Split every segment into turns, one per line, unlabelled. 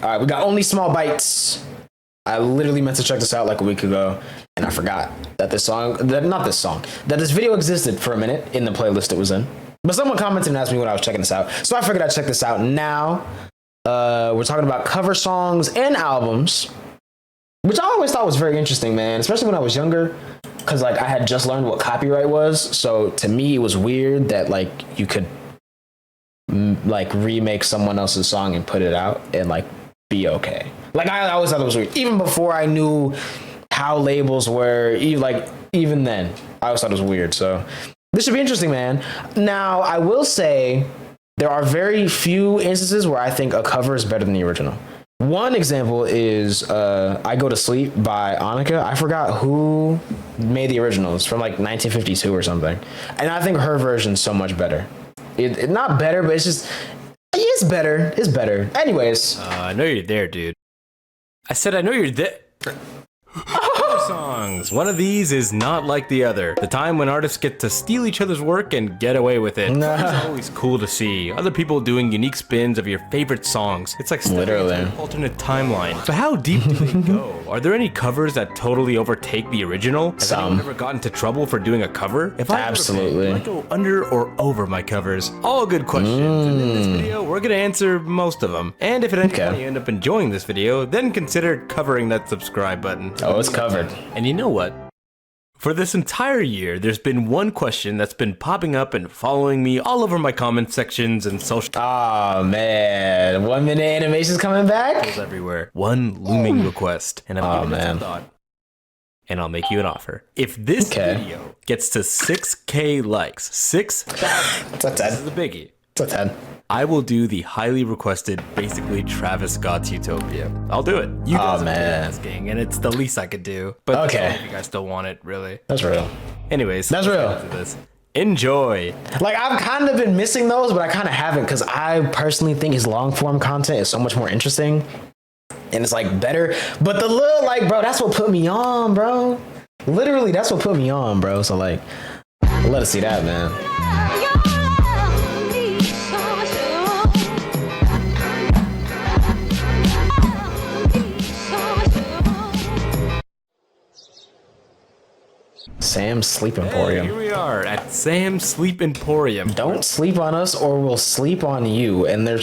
All right, we got Only Small Bites. I literally meant to check this out like a week ago, and I forgot that this video existed for a minute in the playlist it was in. But someone commented and asked me when I was checking this out, so I figured I'd check this out now. We're talking about cover songs and albums, which I always thought was very interesting, man, especially when I was younger, because like I had just learned what copyright was. So to me, it was weird that like you could like remake someone else's song and put it out and like be okay. Like I always thought it was weird, even before I knew how labels were. Even then, I always thought it was weird. So this should be interesting, man. Now I will say there are very few instances where I think a cover is better than the original. One example is I Go to Sleep by Annika. I forgot who made the original. It's from like 1952 or something, and I think her version's so much better. It not better, but it's better. It's better. Anyways.
I know you're there, dude. I said I know you're there. Songs. One of these is not like the other. The time when artists get to steal each other's work and get away with it. It's always cool to see other people doing unique spins of your favorite songs. It's like literally an alternate timeline. So how deep do they go? Are there any covers that totally overtake the original? Has anyone ever gotten into trouble for doing a cover? If I
Absolutely.
Would I go under or over my covers? All good questions. And in this video, we're gonna answer most of them. And if at any point you end up enjoying this video, then consider covering that subscribe button.
Oh, it's covered.
And you know what? For this entire year, there's been one question that's been popping up and following me all over my comment sections and social.
Oh man, 1 minute animation's coming back.
Everywhere. One looming request, and I'm giving it some thought. And I'll make you an offer. If this video gets to 6K likes, 6,000.
It's a 10.
This is a biggie.
It's a 10.
I will do the highly requested, basically Travis Scott's Utopia. I'll do it. You guys are asking, and it's the least I could do. But if you guys still want it, really.
That's real.
Anyways,
that's real.
This. Enjoy.
Like I've kind of been missing those, but I kind of haven't because I personally think his long form content is so much more interesting, and it's like better. But the little bro, that's what put me on, bro. Literally, that's what put me on, bro. So like, let us see that, man. Sam's Sleep Emporium.
Here we are at Sam's Sleep Emporium.
Don't sleep on us or we'll sleep on you. And they're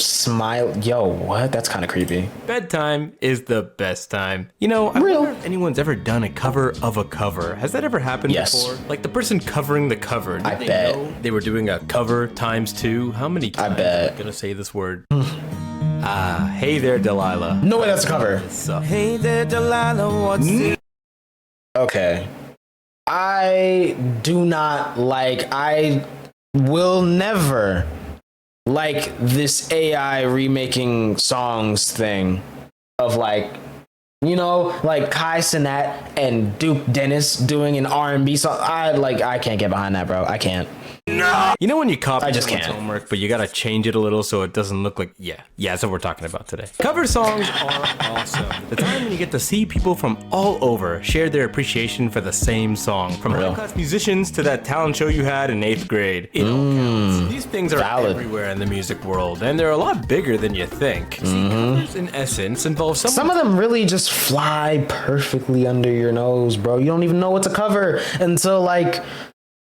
Yo, what? That's kind of creepy.
Bedtime is the best time. You know, I wonder if anyone's ever done a cover of a cover. Has that ever happened before? Like the person covering the cover. Did they know they were doing a cover ×2? How many times am I gonna say this word? Hey there, Delilah.
No way, that's a cover.
Hey there, Delilah. What's it?
Okay. I will never like this AI remaking songs thing of like Kai Cenat and Duke Dennis doing an R&B song. I can't get behind that, bro. I can't.
No. You know when you copy
I just can't.
homework, but you gotta change it a little so it doesn't look like that's what we're talking about today. Cover songs are awesome. The time when you get to see people from all over share their appreciation for the same song. From high-class musicians to that talent show you had in 8th grade. It all counts. These things are everywhere in the music world, and they're a lot bigger than you think. See, covers in essence involve
some of them really just fly perfectly under your nose, bro. You don't even know what's a cover until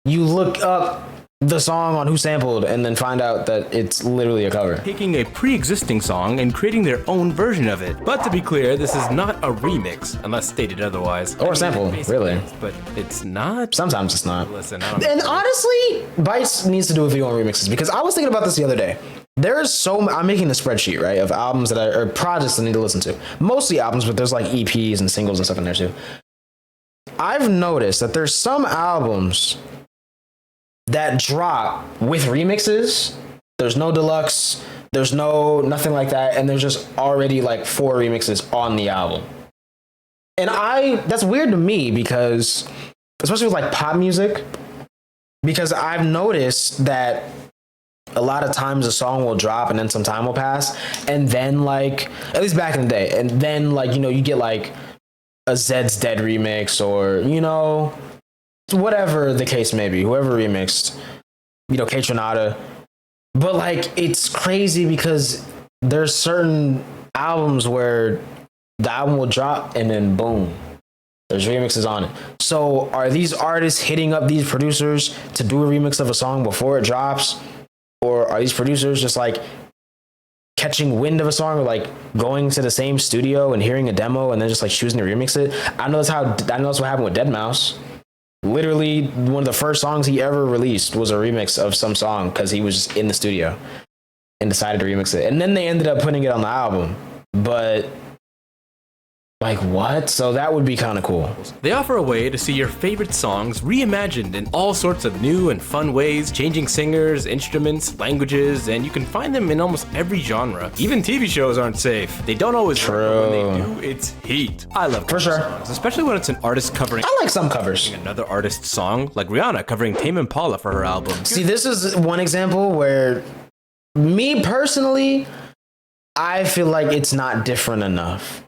you look up the song on Who Sampled and then find out that it's literally a cover.
Taking a pre-existing song and creating their own version of it. But to be clear, this is not a remix, unless stated otherwise.
Or a sample, really.
But it's not.
Sometimes it's not.
Listen,
and honestly, Bites needs to do a video on remixes because I was thinking about this the other day. I'm making a spreadsheet, right, of albums or projects I need to listen to. Mostly albums, but there's like EPs and singles and stuff in there too. I've noticed that there's some albums that drop with remixes. There's no deluxe, there's nothing like that, and there's just already 4 remixes on the album. And that's weird to me because, especially with pop music, because I've noticed that a lot of times a song will drop and then some time will pass, and then at least back in the day, and then you get a Zed's Dead remix or whatever the case may be, whoever remixed, K-Tronada. But it's crazy because there's certain albums where the album will drop and then boom, there's remixes on it. So are these artists hitting up these producers to do a remix of a song before it drops? Or are these producers just like catching wind of a song, or like going to the same studio and hearing a demo and then just like choosing to remix it? I know that's what happened with deadmau5. Literally, one of the first songs he ever released was a remix of some song because he was in the studio and decided to remix it. And then they ended up putting it on the album. But like, what? So that would be kind of cool.
They offer a way to see your favorite songs reimagined in all sorts of new and fun ways, changing singers, instruments, languages, and you can find them in almost every genre. Even TV shows aren't safe. They don't always work, but when they do, it's heat. I love cover songs, especially when it's an artist covering.
I like some covers.
Another artist's song, like Rihanna covering Tame Impala for her album.
See, this is one example where, me personally, I feel like it's not different enough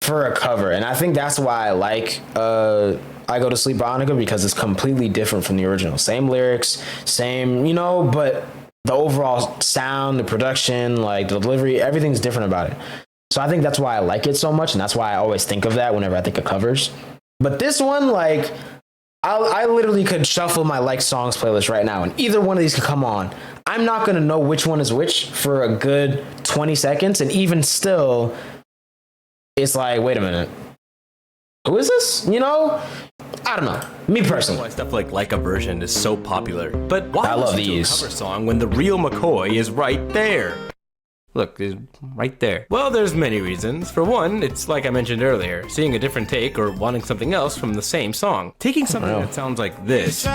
for a cover. And I think that's why I like I Go to Sleep Veronica, because it's completely different from the original. Same lyrics, same, but the overall sound, the production, like the delivery, everything's different about it. So I think that's why I like it so much, and that's why I always think of that whenever I think of covers. But this one, like, I literally could shuffle my like songs playlist right now, and either one of these could come on. I'm not gonna know which one is which for a good 20 seconds, and even still, it's like, wait a minute, who is this? I don't know. Me personally,
why stuff like a version is so popular. But why
I love
listen to a
these
cover song when the real McCoy is right there? Look, it's right there. Well, there's many reasons. For one, it's like I mentioned earlier, seeing a different take or wanting something else from the same song. Taking something that sounds like this.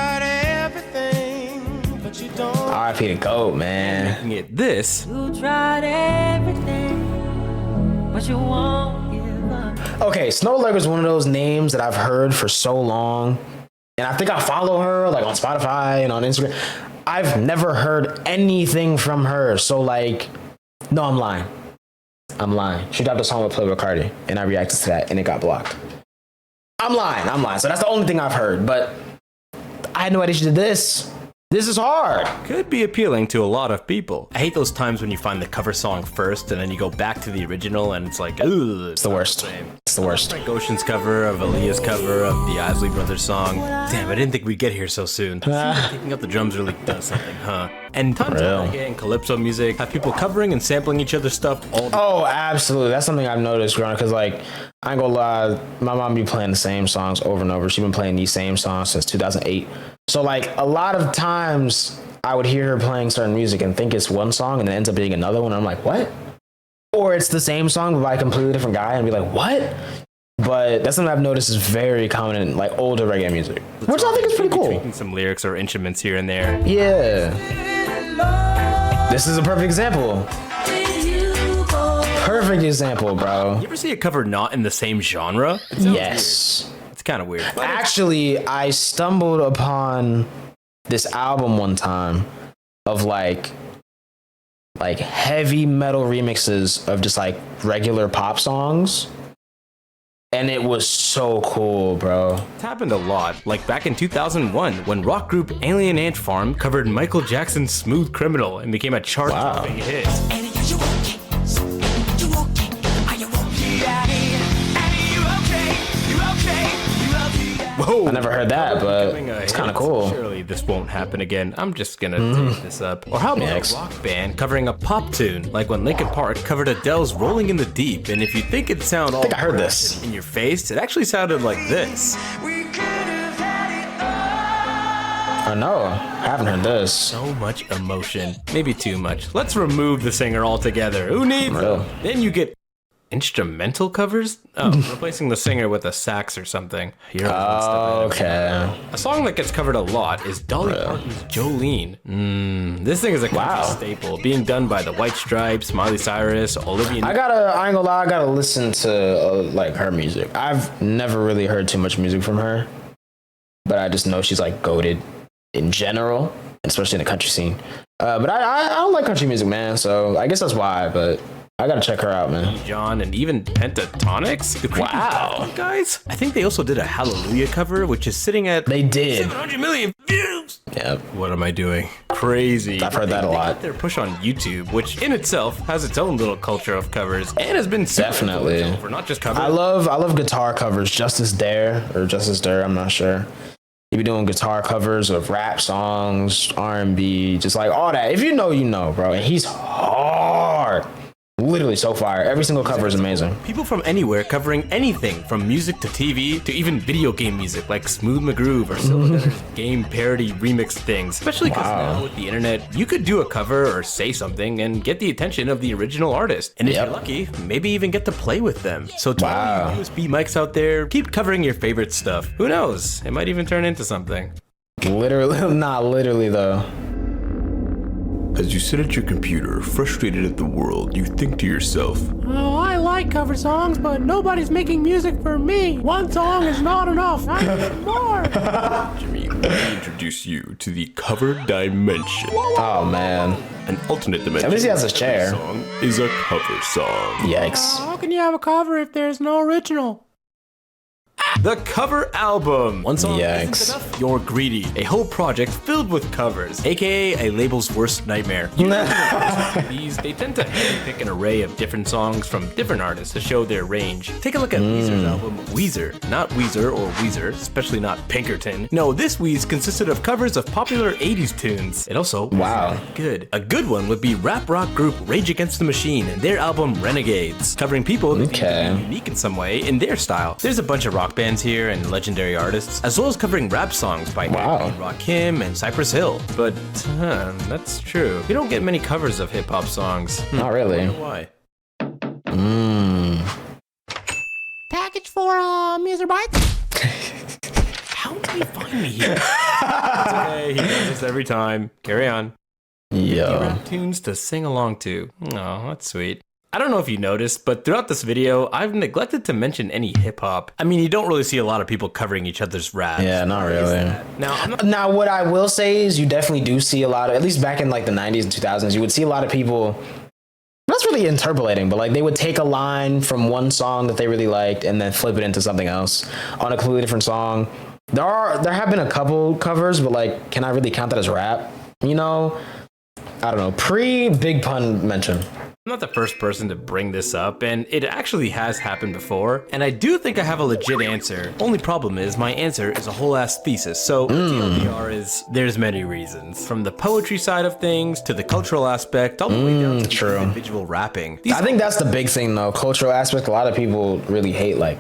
R.I.P. to GOAT, man.
Making it this.
You tried everything, but you won't give up.
Okay, Snow Allegra is one of those names that I've heard for so long, and I think I follow her like on Spotify and on Instagram. I've never heard anything from her, so like, no, I'm lying. She dropped a song with Playboi Carti, and I reacted to that, and it got blocked. I'm lying. So that's the only thing I've heard, but I had no idea she did this. This is hard.
Could be appealing to a lot of people. I hate those times when you find the cover song first and then you go back to the original and it's like, ugh.
It's the worst. It's the worst.
Frank Ocean's cover of Aaliyah's cover of the Isley Brothers song. Damn, I didn't think we'd get here so soon. Taking up the drums really does something, huh? And tons of reggae and calypso music have people covering and sampling each other's stuff all the time.
Oh, absolutely. That's something I've noticed growing up, because like, I ain't gonna lie, my mom be playing the same songs over and over. She's been playing these same songs since 2008. So like, a lot of times I would hear her playing certain music and think it's one song and it ends up being another one. And I'm like, what? Or it's the same song but by a completely different guy, and be like, what? But that's something I've noticed is very common in like older reggae music, which I think is pretty cool.
Tweaking some lyrics or instruments here and there.
Yeah. This is a perfect example. Perfect example, bro.
You ever see a cover not in the same genre?
Yes.
Weird. It's kind of weird.
Actually, I stumbled upon this album one time of like heavy metal remixes of just like regular pop songs. And it was so cool, bro.
It's happened a lot, like back in 2001 when rock group Alien Ant Farm covered Michael Jackson's Smooth Criminal and became a chart-topping hit. Whoa!
I never heard that, but it's kind of cool.
Surely this won't happen again. I'm just gonna take this up. Or how about a rock band covering a pop tune, like when Linkin Park covered Adele's "Rolling in the Deep"? And if you think it sounded all
I heard this
in your face, it actually sounded like this.
I know. I haven't heard this.
So much emotion, maybe too much. Let's remove the singer altogether. Who needs them? Then you get instrumental covers? Oh, replacing the singer with a sax or something.
Okay.
A song that gets covered a lot is Dolly Parton's Jolene. This thing is a country staple, being done by the White Stripes, Miley Cyrus, Olivia.
I ain't gonna lie, I gotta listen to like her music. I've never really heard too much music from her, but I just know she's like goated in general, especially in the country scene. But I don't like country music, man, so I guess that's why, but I gotta check her out, man.
John, and even Pentatonics. The Creepy
Wow.
guys. I think they also did a Hallelujah cover, which is sitting at
They did.
700 million views.
Yep.
What am I doing? Crazy.
I've heard that a lot.
They got their push on YouTube, which in itself has its own little culture of covers, and has been super
Definitely.
influential for not just covers.
I love guitar covers. Justice Dare or Justice Dare, I'm not sure. He be doing guitar covers of rap songs, R&B, just like all that. If you know, you know, bro. And he's hard. Literally so fire. Every single cover is amazing.
People from anywhere covering anything from music to TV to even video game music like Smooth McGroove or Silver's game parody remix things. Especially because now with the internet, you could do a cover or say something and get the attention of the original artist. And if you're lucky, maybe even get to play with them. So to all you USB mics out there, keep covering your favorite stuff. Who knows? It might even turn into something.
Literally, not literally though.
As you sit at your computer, frustrated at the world, you think to yourself,
Oh, I like cover songs, but nobody's making music for me. One song is not enough. I need more.
Jimmy, let me introduce you to the cover dimension.
Oh man.
An alternate dimension.
At least he has his
Every
chair.
song is a cover song.
Yikes.
How can you have a cover if there's no original?
The cover album. One song
Yikes.
isn't enough. You're greedy. A whole project filled with covers, aka a label's worst nightmare. These they tend to pick an array of different songs from different artists to show their range. Take a look at Weezer's album, Weezer. Not Weezer or Weezer, especially not Pinkerton. No, this Weez consisted of covers of popular 80s tunes. It also was good. A good one would be rap rock group Rage Against the Machine and their album Renegades, covering people that seem to be unique in some way in their style. There's a bunch of rock bands here and legendary artists, as well as covering rap songs by Rakim and Cypress Hill. But that's true. We don't get many covers of hip-hop songs.
Not really.
Why?
Package for Mr. Bites?
How did he find me here? It's okay, he does this every time. Carry on.
Yo.
Rap tunes to sing along to. Oh, that's sweet. I don't know if you noticed, but throughout this video, I've neglected to mention any hip-hop. I mean, you don't really see a lot of people covering each other's raps.
Yeah, not really. Now, what I will say is you definitely do see a lot of, at least back in like the 90s and 2000s, you would see a lot of people, not really interpolating, but like they would take a line from one song that they really liked and then flip it into something else on a completely different song. There have been a couple covers, but like, can I really count that as rap? You know, I don't know. Pre-Big Pun mention.
I'm not the first person to bring this up, and it actually has happened before, and I do think I have a legit answer. Only problem is my answer is a whole ass thesis, so the TLDR is there's many reasons. From the poetry side of things, to the cultural aspect, all the way down to the individual rapping.
I think that's the big thing though, cultural aspect. A lot of people really hate like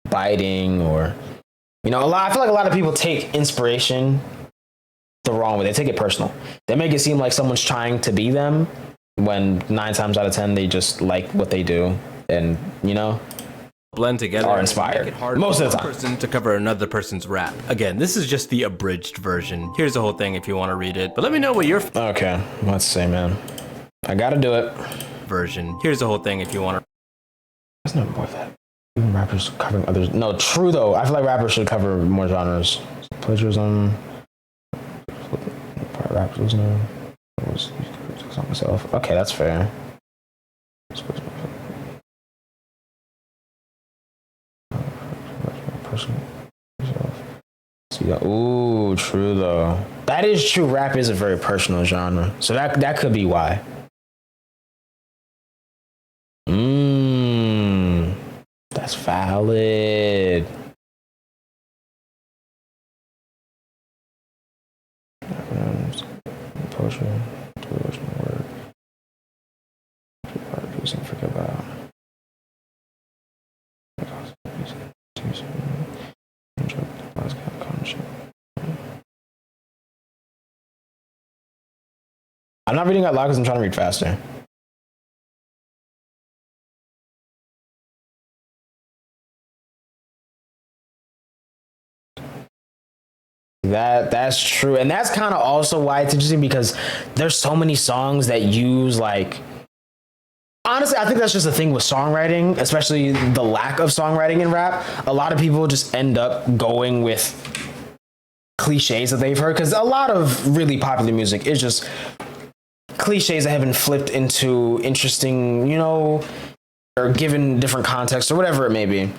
biting or, you know, I feel like a lot of people take inspiration the wrong way. They take it personal. They make it seem like someone's trying to be them, when 9 times out of 10 they just like what they do and, you know,
blend together
are inspired
make it hard
most
for
of the
one
time.
person to cover another person's rap. Again, this is just the abridged version. Here's the whole thing if you want to read it, but let me know what your
Okay, let's see, man. I gotta do it.
version. Here's the whole thing if you want to.
There's no more of that. Even rappers covering others. No, true though. I feel like rappers should cover more genres. Plagiarism. Rappers listening. Myself. Okay, that's fair. Ooh, true though. That is true. Rap is a very personal genre, so that could be why. That's valid. Poetry. Word. Forget about. I'm not reading out loud because I'm trying to read faster. That's true, and that's kind of also why it's interesting because there's so many songs that use like. Honestly, I think that's just a thing with songwriting, especially the lack of songwriting in rap. A lot of people just end up going with cliches that they've heard because a lot of really popular music is just cliches that have been flipped into interesting, you know, or given different context or whatever it may be.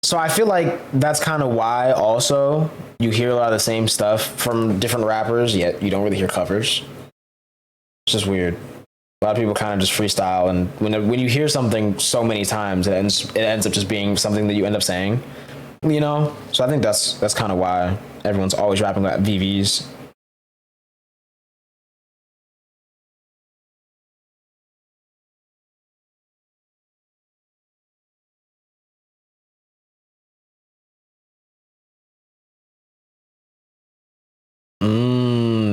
So I feel like that's kind of why also you hear a lot of the same stuff from different rappers, yet you don't really hear covers. It's just weird. A lot of people kind of just freestyle, and when you hear something so many times, it ends up just being something that you end up saying, you know? So I think that's kind of why everyone's always rapping about VVs.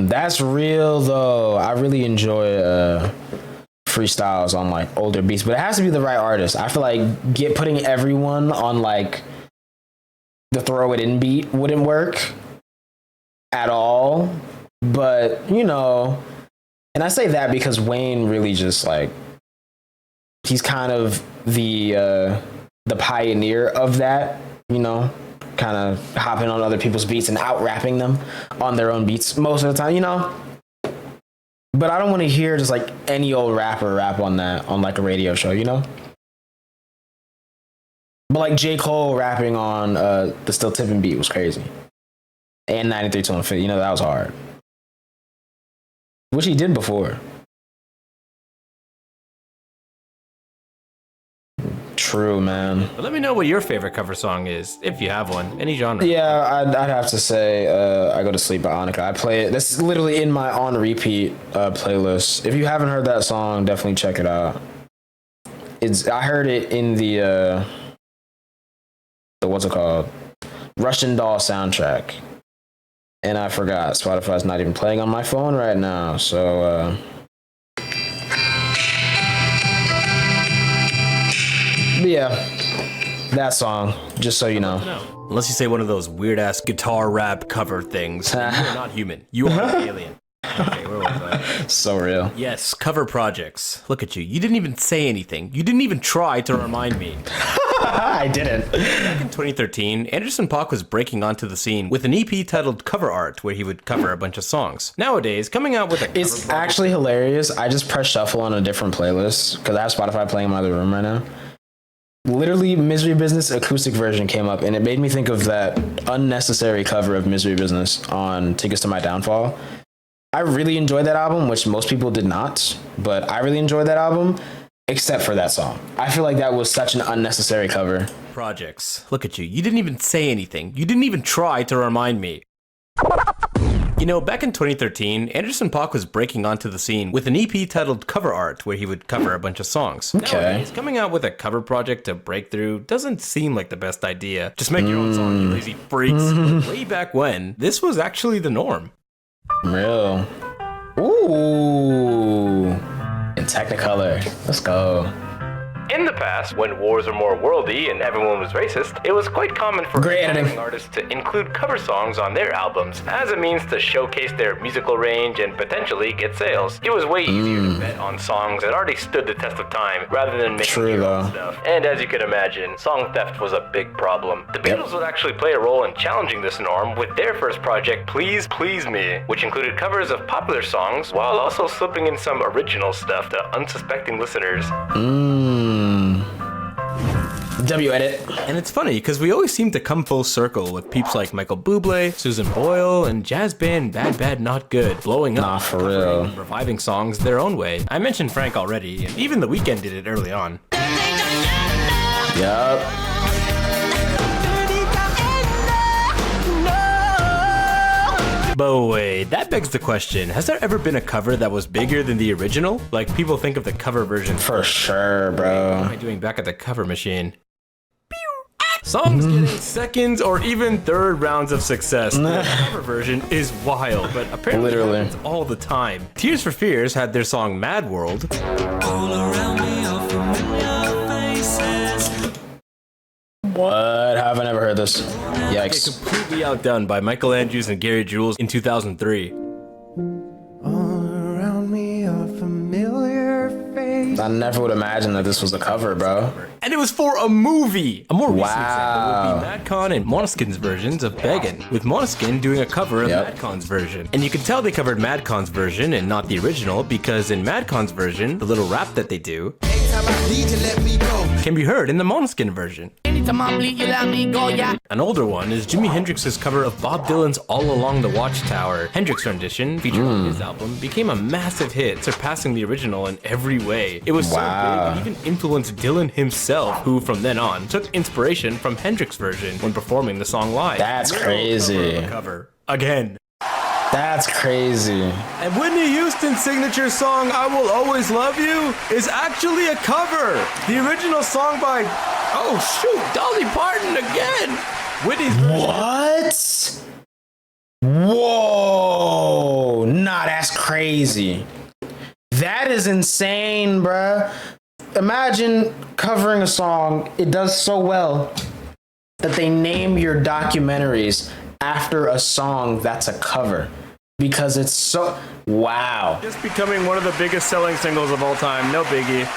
That's real though. I really enjoy freestyles on like older beats, but it has to be the right artist. I feel like putting everyone on like the throw it in beat wouldn't work at all. But you know, and I say that because Wayne really just like, he's kind of the pioneer of that, you know, kind of hopping on other people's beats and out rapping them on their own beats most of the time, you know. But I don't want to hear just like any old rapper rap on that on like a radio show, you know. But like J. Cole rapping on the Still Tipping beat was crazy, and 93 to 150, you know, that was hard, which he did before. True, man.
But let me know what your favorite cover song is, if you have one, any genre.
Yeah, I'd have to say I Go to Sleep by Annika. I play it. This is literally in my on repeat playlist. If you haven't heard that song, definitely check it out. I heard it in the what's it called? Russian Doll soundtrack. And I forgot. Spotify's not even playing on my phone right now, so but yeah, that song, just so you know.
Unless you say one of those weird ass guitar rap cover things. You are not human. You are an alien. Okay, where was I?
So real.
Yes, cover projects. Look at you. You didn't even say anything. You didn't even try to remind me.
I didn't.
Back in 2013, Anderson .Paak was breaking onto the scene with an EP titled Cover Art, where he would cover a bunch of songs. Nowadays, coming out with a cover
It's
project,
actually hilarious. I just pressed shuffle on a different playlist because I have Spotify playing in my other room right now. Literally, Misery Business acoustic version came up, and it made me think of that unnecessary cover of Misery Business on Tickets to My Downfall. I really enjoyed that album, which most people did not, but I really enjoyed that album, except for that song. I feel like that was such an unnecessary cover.
projects. Look at you. You didn't even say anything. You didn't even try to remind me. You know, back in 2013, Anderson .Paak was breaking onto the scene with an EP titled Cover Art, where he would cover a bunch of songs.
Okay.
Nowadays, coming out with a cover project to break through doesn't seem like the best idea. Just make your own song, you lazy freaks. But way back when, this was actually the norm.
Real. Ooh. In Technicolor. Let's go.
In the past, when wars were more worldy and everyone was racist, it was quite common for
Great editing.
aspiring artists to include cover songs on their albums as a means to showcase their musical range and potentially get sales. It was way easier to bet on songs that already stood the test of time rather than making
True,
your own
though.
stuff. And as you can imagine, song theft was a big problem. The Beatles would actually play a role in challenging this norm with their first project, Please Please Me, which included covers of popular songs while also slipping in some original stuff to unsuspecting listeners.
W edit.
And it's funny because we always seem to come full circle with peeps like Michael Bublé, Susan Boyle, and jazz band Bad Bad Not Good blowing up,
Nah, for
covering
real.
and reviving songs their own way. I mentioned Frank already, and even The Weeknd did it early on.
Yup.
But wait, that begs the question, has there ever been a cover that was bigger than the original? Like, people think of the cover version
For sure, bro.
What am I doing back at the cover machine? Songs getting seconds or even third rounds of success. The cover version is wild, but apparently
Literally.
it happens all the time. Tears for Fears had their song Mad World.
What? How have I never heard this?
Get
Yikes.
completely outdone by Michael Andrews and Gary Jules in 2003.
All around me are familiar faces.
Moonskin.
I never would imagine that this was a cover, bro.
And it was for a movie. A more recent
Wow.
example would be Madcon and Måneskin's versions of Beggin', with Måneskin doing a cover of
Yep.
Madcon's version. And you can tell they covered Madcon's version and not the original because in Madcon's version, the little rap that they do can be heard in the Måneskin version.
Anytime I bleed, you let me go, yeah.
An older one is Jimi Hendrix's cover of Bob Dylan's All Along the Watchtower. Hendrix rendition, featured on his album, became a massive hit, surpassing the original in every way. It was so
Wow.
big, it even influenced Dylan himself, who from then on took inspiration from Hendrix's version when performing the song live.
That's
Literal
crazy.
Cover of a cover. Again.
That's crazy.
And Whitney Houston's signature song, I Will Always Love You, is actually a cover. The original song by, oh shoot, Dolly Parton again. Whitney's version.
What? Whoa. Nah, that's crazy. That is insane, bruh. Imagine covering a song, it does so well that they name your documentaries after a song that's a cover. Because it's so... Wow.
Just becoming one of the biggest selling singles of all time. No biggie.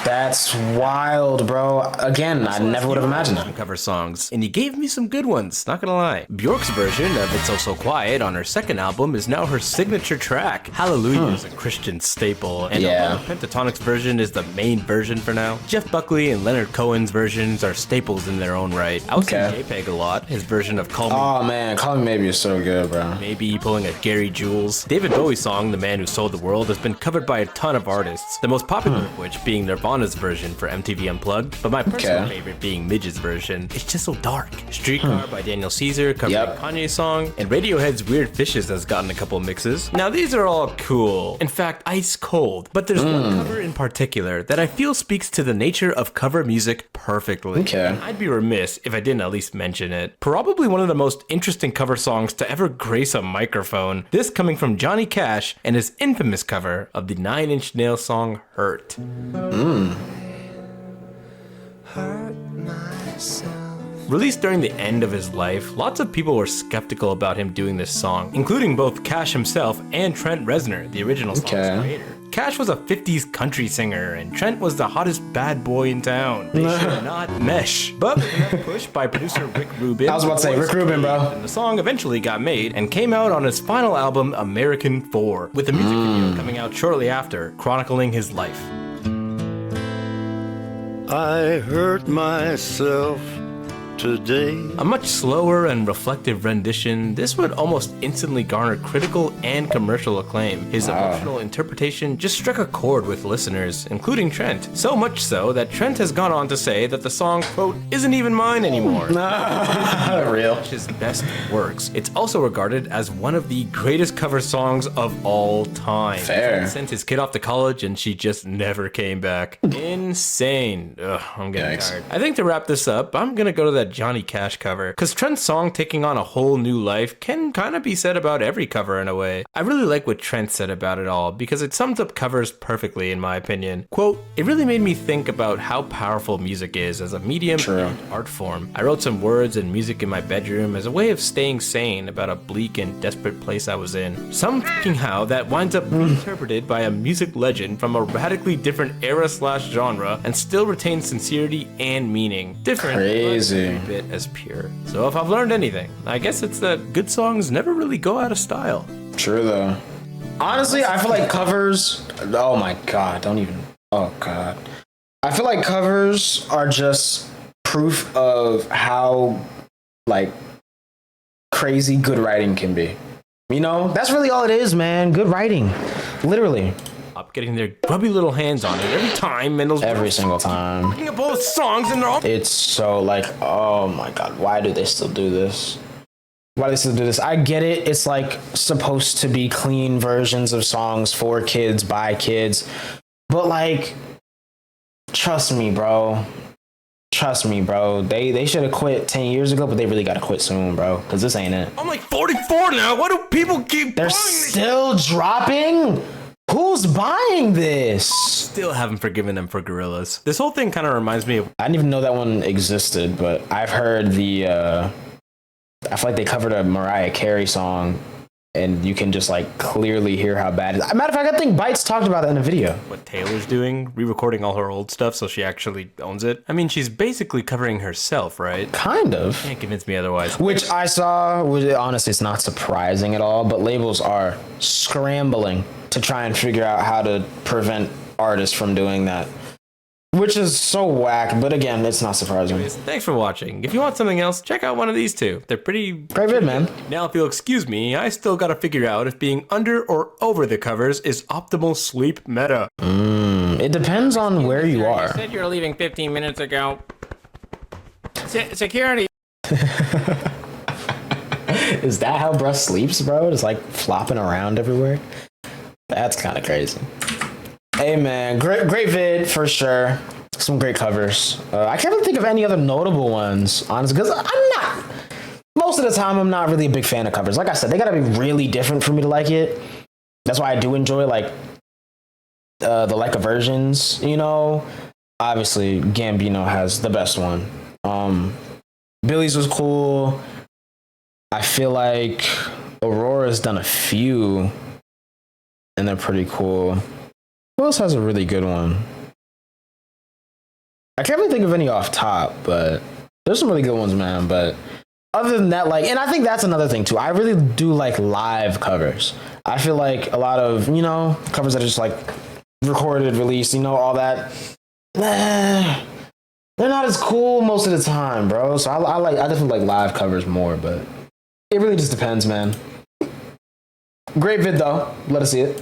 That's wild, bro. Again, I never would have imagined that.
Cover songs, and he gave me some good ones, not gonna lie. Bjork's version of It's Oh So Quiet on her second album is now her signature track. Hallelujah is a Christian staple, and
Yeah.
although Pentatonic's version is the main version for now, Jeff Buckley and Leonard Cohen's versions are staples in their own right. I was
Okay.
in JPEG a lot, his version of Call Me
Oh, man. Call Me Maybe is so good, bro.
Maybe pulling a Gary Jules. David Bowie's song, The Man Who Sold the World, has been covered by a ton of artists, the most popular of which being Nirvana's version for MTV Unplugged, but my personal
Okay.
favorite being Midge's version. It's just so dark. Streetcar by Daniel Caesar covering
Yep.
Kanye's song, and Radiohead's Weird Fishes has gotten a couple mixes. Now these are all cool. In fact, ice cold. But there's one cover in particular that I feel speaks to the nature of cover music perfectly.
Okay.
And I'd be remiss if I didn't at least mention it. Probably one of the most interesting cover songs to ever grace a microphone. This coming from Johnny Cash and his infamous cover of the Nine Inch Nails song Hurt. Released during the end of his life, lots of people were skeptical about him doing this song, including both Cash himself and Trent Reznor, the original song's
Okay.
creator. Cash was a 50s country singer, and Trent was the hottest bad boy in town. They should not mesh. But with enough push by producer Rick Rubin,
I was about to say, Rick Rubin, bro.
and the song eventually got made and came out on his final album, American 4, with a music video coming out shortly after, chronicling his life.
I hurt myself today.
A much slower and reflective rendition, this would almost instantly garner critical and commercial acclaim. His emotional interpretation just struck a chord with listeners, including Trent. So much so that Trent has gone on to say that the song, quote, isn't even mine anymore.
Real.
His best works. It's also regarded as one of the greatest cover songs of all time.
Fair.
Trent sent his kid off to college and she just never came back. Insane. Ugh, I'm getting
Yikes.
tired. I think to wrap this up, I'm gonna go to that Johnny Cash cover, because Trent's song taking on a whole new life can kind of be said about every cover in a way. I really like what Trent said about it all, because it sums up covers perfectly in my opinion. Quote, it really made me think about how powerful music is as a medium and art form. I wrote some words and music in my bedroom as a way of staying sane about a bleak and desperate place I was in. Some thinking how that winds up being interpreted by a music legend from a radically different era/genre and still retains sincerity and meaning. Different,
Crazy.
but every bit as pure. So if I've learned anything, I guess it's that good songs never really go out of style.
True, though. Honestly, I feel like covers... Oh, my God. Don't even... Oh, God. I feel like covers are just proof of how, like, crazy good writing can be. You know? That's really all it is, man. Good writing. Literally.
Up getting their grubby little hands on it every time, and those
Every single time.
picking up all the songs and they're all
It's so, like, oh, my God. Why do they still do this? Why do they still do this? I get it. It's, like, supposed to be clean versions of songs for kids, by kids. But, like... Trust me, bro. Trust me, bro. They should have quit 10 years ago, but they really gotta quit soon, bro. Because this ain't it.
I'm like 44 now. Why do people keep
They're
buying this?
still dropping? Who's buying this?
Still haven't forgiven them for Gorillas. This whole thing kind of reminds me of
I didn't even know that one existed, but I've heard the... I feel like they covered a Mariah Carey song and you can just like clearly hear how bad it is. Matter of fact, I think Bites talked about that in a video.
What Taylor's doing, re-recording all her old stuff so she actually owns it. I mean, she's basically covering herself, right?
Kind of.
Can't convince me otherwise.
Which I saw, honestly, it's not surprising at all, but labels are scrambling to try and figure out how to prevent artists from doing that. Which is so whack, but again, it's not surprising.
Thanks for watching. If you want something else, check out one of these two. They're pretty
Great vid, man.
Now, if you'll excuse me, I still gotta figure out if being under or over the covers is optimal sleep meta.
It depends on where you are.
You said you were leaving 15 minutes ago. Security.
Is that how Bruh sleeps, bro? Just like flopping around everywhere? That's kind of crazy. Hey man, great vid for sure. Some great covers. I can't really think of any other notable ones, honestly, because most of the time I'm not really a big fan of covers. Like I said, they gotta be really different for me to like it. That's why I do enjoy like the Leica versions, you know. Obviously, Gambino has the best one. Billy's was cool. I feel like Aurora's done a few, and they're pretty cool. Who else has a really good one? I can't really think of any off top, but there's some really good ones, man. But other than that, like, and I think that's another thing too. I really do like live covers. I feel like a lot of, you know, covers that are just like recorded, released, you know, all that. They're not as cool most of the time, bro. So I definitely like live covers more, but it really just depends, man. Great vid though. Let us see it.